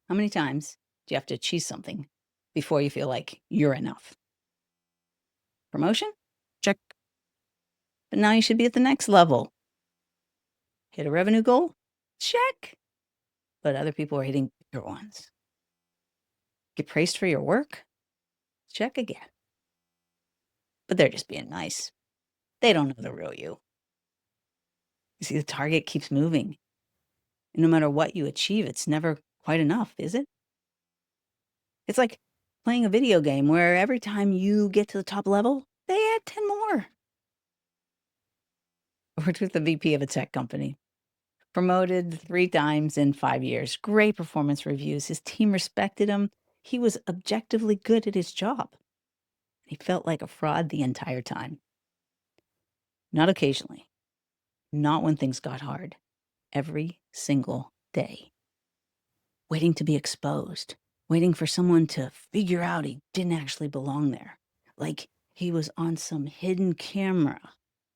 How many times do you have to achieve something before you feel like you're enough? Promotion? Check. But now you should be at the next level. Hit a revenue goal? Check. But other people are hitting bigger ones. Get praised for your work? Check again. But they're just being nice. They don't know the real you. You see, the target keeps moving. And no matter what you achieve, it's never quite enough, is it? It's like playing a video game where every time you get to the top level, they add 10 more. Worked with the VP of a tech company. Promoted 3 times in 5 years. Great performance reviews. His team respected him. He was objectively good at his job. He felt like a fraud the entire time. Not occasionally. Not when things got hard. Every single day. Waiting to be exposed. Waiting for someone to figure out he didn't actually belong there. Like he was on some hidden camera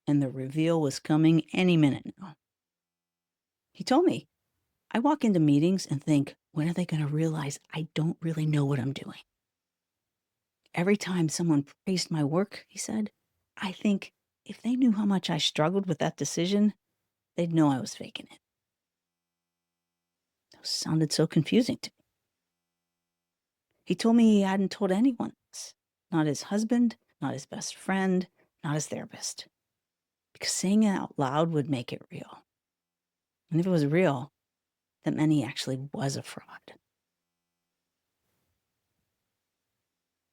and the reveal was coming any minute now. He told me, I walk into meetings and think, when are they going to realize I don't really know what I'm doing? Every time someone praised my work, he said, I think if they knew how much I struggled with that decision, they'd know I was faking it. That sounded so confusing to me. He told me he hadn't told anyone else, not his husband, not his best friend, not his therapist, because saying it out loud would make it real. And if it was real, that meant he actually was a fraud.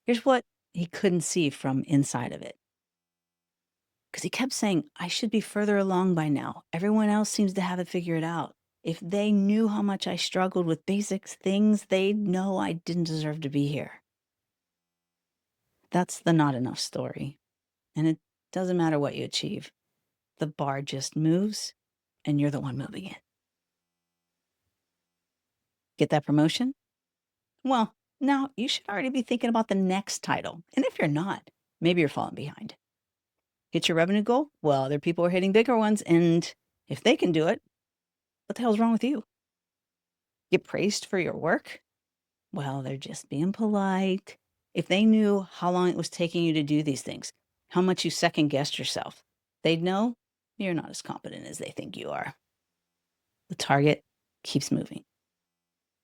Here's what he couldn't see from inside of it. Because he kept saying, I should be further along by now. Everyone else seems to have it figured out. If they knew how much I struggled with basic things, they'd know I didn't deserve to be here. That's the not enough story. And it doesn't matter what you achieve. The bar just moves, and you're the one moving it. Get that promotion? Well, now you should already be thinking about the next title. And if you're not, maybe you're falling behind. Hit your revenue goal? Well, other people are hitting bigger ones, and if they can do it, what the hell's wrong with you? Get praised for your work? Well, they're just being polite. If they knew how long it was taking you to do these things, how much you second guessed yourself, they'd know you're not as competent as they think you are. The target keeps moving.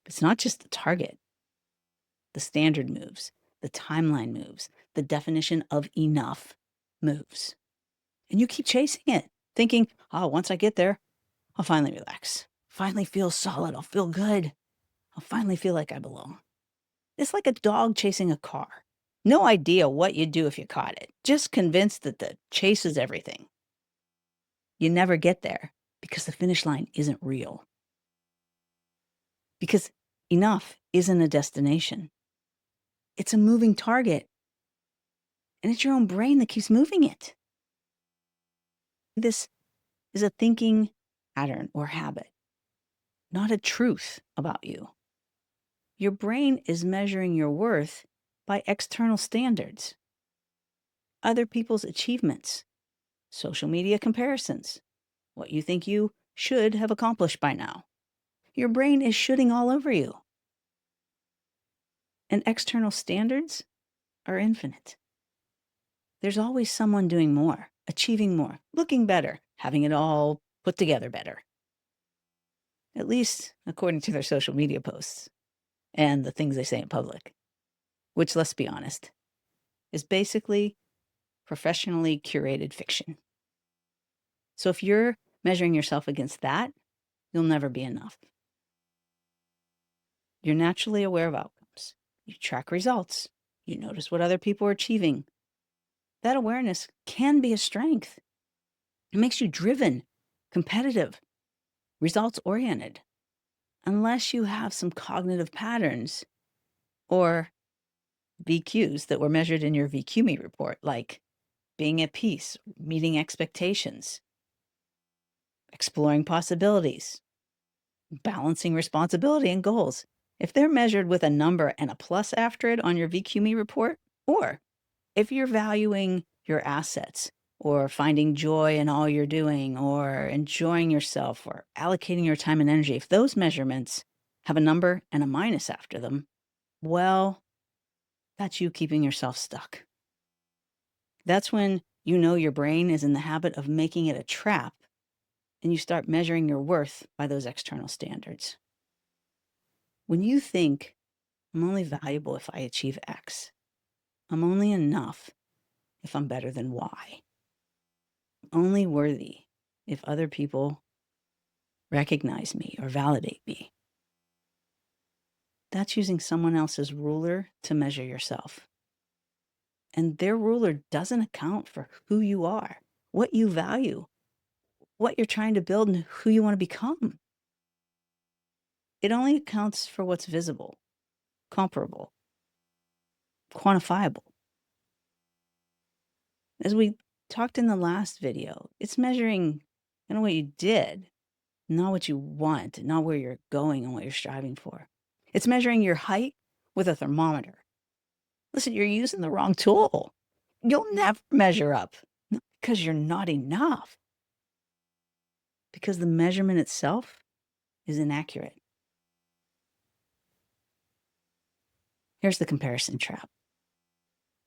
It's not just the target. The standard moves, the timeline moves, the definition of enough moves. And you keep chasing it, thinking, oh, once I get there, I'll finally relax, finally feel solid, I'll feel good, I'll finally feel like I belong. It's like a dog chasing a car. No idea what you'd do if you caught it, just convinced that the chase is everything. You never get there because the finish line isn't real. Because enough isn't a destination. It's a moving target. And it's your own brain that keeps moving it. This is a thinking pattern or habit, not a truth about you. Your brain is measuring your worth by external standards, other people's achievements, social media comparisons, what you think you should have accomplished by now. Your brain is shooting all over you. And external standards are infinite. There's always someone doing more, achieving more, looking better, having it all put together better. At least according to their social media posts and the things they say in public, which, let's be honest, is basically professionally curated fiction. So if you're measuring yourself against that, you'll never be enough. You're naturally aware of outcomes. You track results. You notice what other people are achieving. That awareness can be a strength. It makes you driven, competitive, results-oriented, unless you have some cognitive patterns or VQs that were measured in your VQMe report, like being at peace, meeting expectations, exploring possibilities, balancing responsibility and goals. If they're measured with a number and a plus after it on your VQMe report, or if you're valuing your assets or finding joy in all you're doing or enjoying yourself or allocating your time and energy, if those measurements have a number and a minus after them, well, that's you keeping yourself stuck. That's when you know your brain is in the habit of making it a trap and you start measuring your worth by those external standards. When you think, I'm only valuable if I achieve X, I'm only enough if I'm better than Y, I'm only worthy if other people recognize me or validate me, that's using someone else's ruler to measure yourself. And their ruler doesn't account for who you are, what you value, what you're trying to build, and who you want to become. It only accounts for what's visible, comparable, quantifiable. As we talked in the last video, it's measuring what you did, not what you want, not where you're going and what you're striving for. It's measuring your height with a thermometer. Listen, you're using the wrong tool. You'll never measure up, not because you're not enough, because the measurement itself is inaccurate. Here's the comparison trap.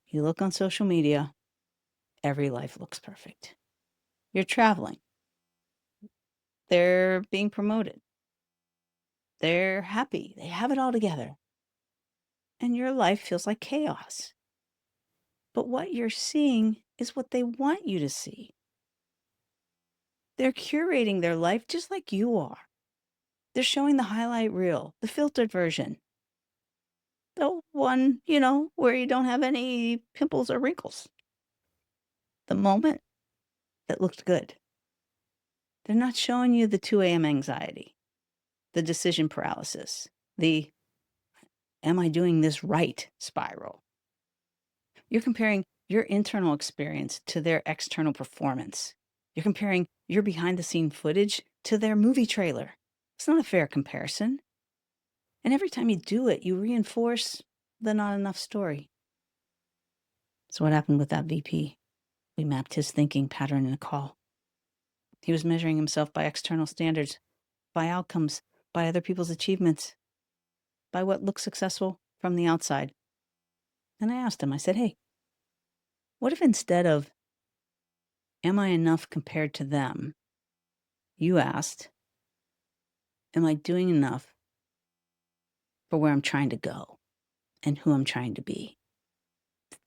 You look on social media, every life looks perfect. You're traveling. They're being promoted. They're happy. They have it all together. And your life feels like chaos. But what you're seeing is what they want you to see. They're curating their life just like you are. They're showing the highlight reel, the filtered version. The one, where you don't have any pimples or wrinkles. The moment that looked good. They're not showing you the 2 a.m. anxiety, the decision paralysis, the am I doing this right spiral. You're comparing your internal experience to their external performance. You're comparing your behind the scene footage to their movie trailer. It's not a fair comparison. And every time you do it, you reinforce the not enough story. So what happened with that VP? We mapped his thinking pattern in a call. He was measuring himself by external standards, by outcomes, by other people's achievements, by what looks successful from the outside. And I asked him, I said, hey, what if instead of, am I enough compared to them, you asked, am I doing enough for where I'm trying to go and who I'm trying to be?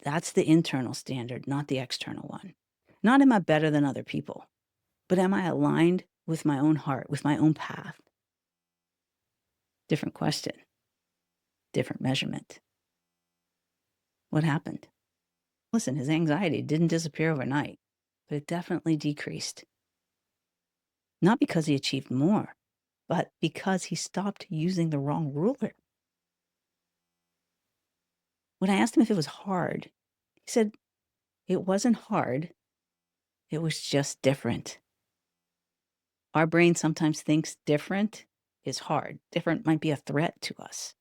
That's the internal standard, not the external one. Not am I better than other people, but am I aligned with my own heart, with my own path? Different question, different measurement. What happened? Listen, his anxiety didn't disappear overnight, but it definitely decreased. Not because he achieved more, but because he stopped using the wrong ruler. When I asked him if it was hard, he said, it wasn't hard. It was just different. Our brain sometimes thinks different is hard. Different might be a threat to us.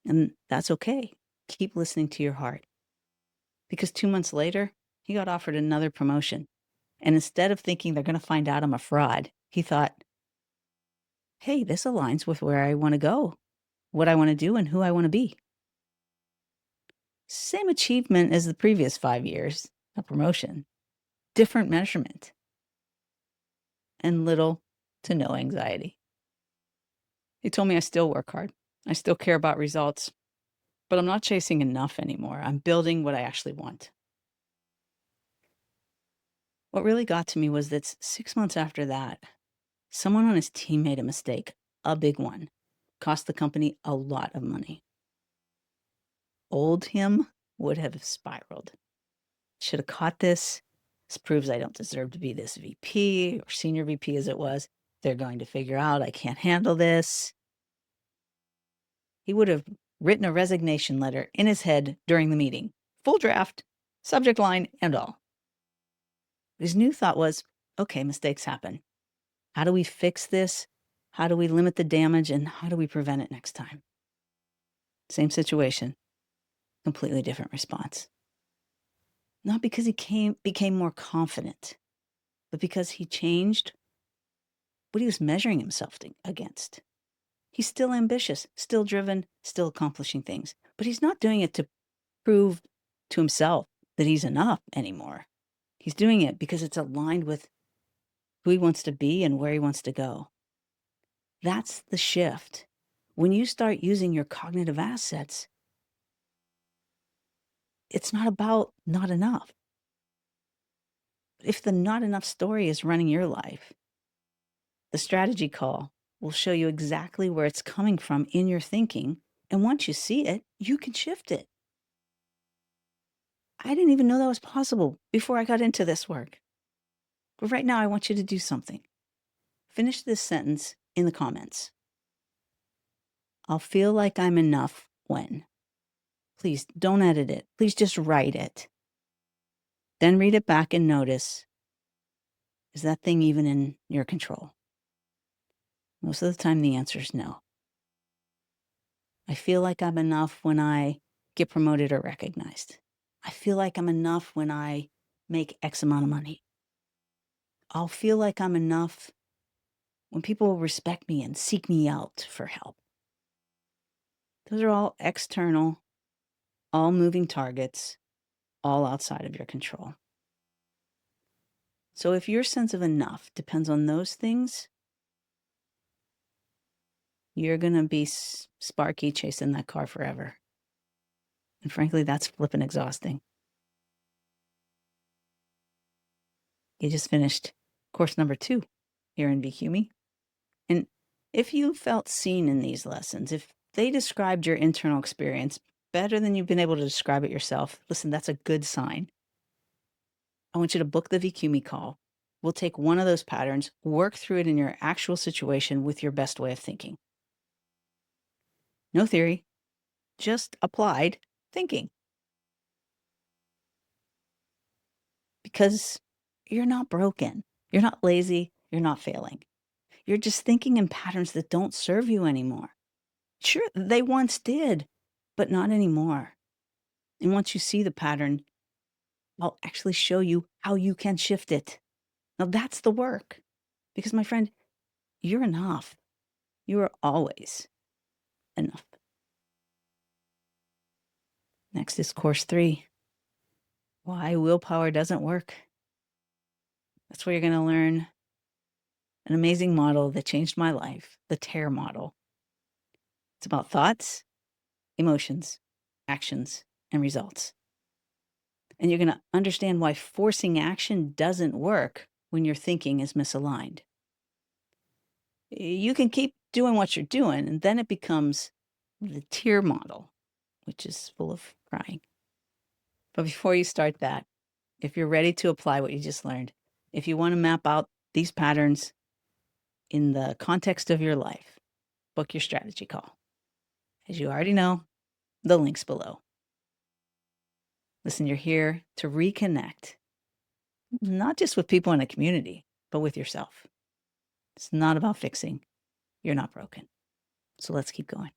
And that's okay. Keep listening to your heart. Because 2 months later, he got offered another promotion. And instead of thinking they're going to find out I'm a fraud, he thought, hey, this aligns with where I want to go, what I want to do, and who I want to be. Same achievement as the previous 5 years, a promotion, different measurement, and little to no anxiety. He told me I still work hard. I still care about results, but I'm not chasing enough anymore. I'm building what I actually want. What really got to me was that 6 months after that, someone on his team made a mistake, a big one, cost the company a lot of money. Old him would have spiraled. Should have caught this. This proves I don't deserve to be this VP or senior VP as it was. They're going to figure out I can't handle this. He would have written a resignation letter in his head during the meeting. Full draft, subject line, and all. His new thought was, okay, mistakes happen. How do we fix this? How do we limit the damage? And how do we prevent it next time? Same situation, completely different response. Not because he became more confident, but because he changed what he was measuring himself against. He's still ambitious, still driven, still accomplishing things. But he's not doing it to prove to himself that he's enough anymore. He's doing it because it's aligned with who he wants to be and where he wants to go. That's the shift. When you start using your cognitive assets, it's not about not enough. If the not enough story is running your life, the strategy call will show you exactly where it's coming from in your thinking. And once you see it, you can shift it. I didn't even know that was possible before I got into this work. But right now, I want you to do something. Finish this sentence in the comments. I'll feel like I'm enough when. Please don't edit it. Please just write it. Then read it back and notice, is that thing even in your control? Most of the time, the answer is no. I feel like I'm enough when I get promoted or recognized. I feel like I'm enough when I make X amount of money. I'll feel like I'm enough when people respect me and seek me out for help. Those are all external, all moving targets, all outside of your control. So if your sense of enough depends on those things, you're going to be Sparky chasing that car forever. And frankly, that's flippin' exhausting. You just finished course number 2 here in VQMe. And if you felt seen in these lessons, if they described your internal experience better than you've been able to describe it yourself, listen, that's a good sign. I want you to book the VQMe call. We'll take one of those patterns, work through it in your actual situation with your best way of thinking. No theory, just applied thinking. Because you're not broken. You're not lazy. You're not failing. You're just thinking in patterns that don't serve you anymore. Sure, they once did, but not anymore. And once you see the pattern, I'll actually show you how you can shift it. Now that's the work. Because my friend, you're enough. You are always enough. Next is course 3. Why willpower doesn't work. That's where you're going to learn an amazing model that changed my life, the TEAR model. It's about thoughts, emotions, actions, and results. And you're going to understand why forcing action doesn't work when your thinking is misaligned. You can keep doing what you're doing, and then it becomes the TEAR model, which is full of crying. But before you start that, if you're ready to apply what you just learned, if you want to map out these patterns in the context of your life, book your strategy call. As you already know, the link's below. Listen, you're here to reconnect, not just with people in a community, but with yourself. It's not about fixing. You're not broken. So let's keep going.